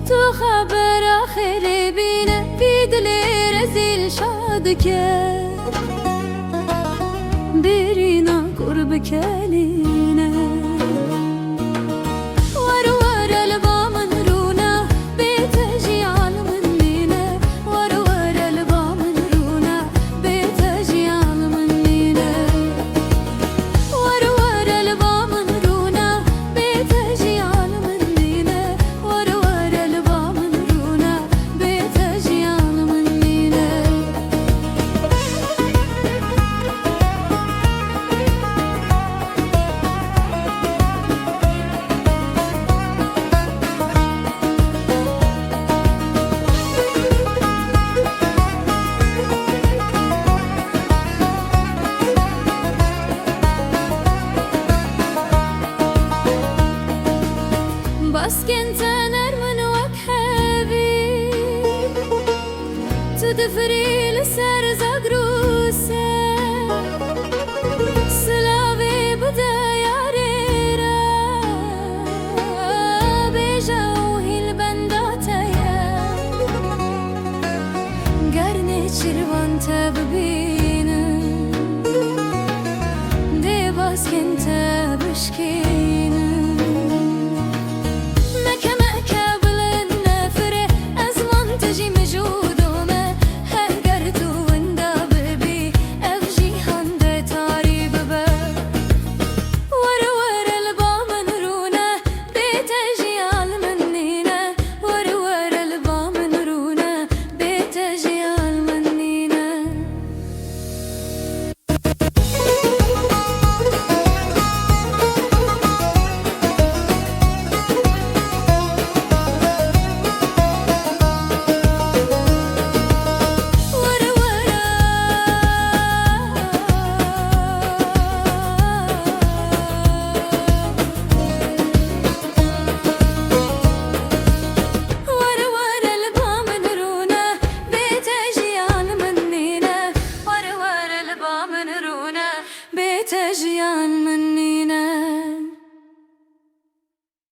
تو خبر آخر بینه بی دل رزیل شاد کرد برینا قرب کلینه ور ور البامن رونا بیتجی عالمن نینه ور ور البامن رونا بیتجی عالمن نینه ور ور البامن رونا بیتجی عالمن نینه ور ور البامن رونا بیتجی عالمن نینه بس كنت نرمن وكحبي تدفري لسر زقروسه سلاوي بدا ياريرا بجوهي البنداتيا قرني شروان تببينا دي بس كنت بشكينا بيتجي عن من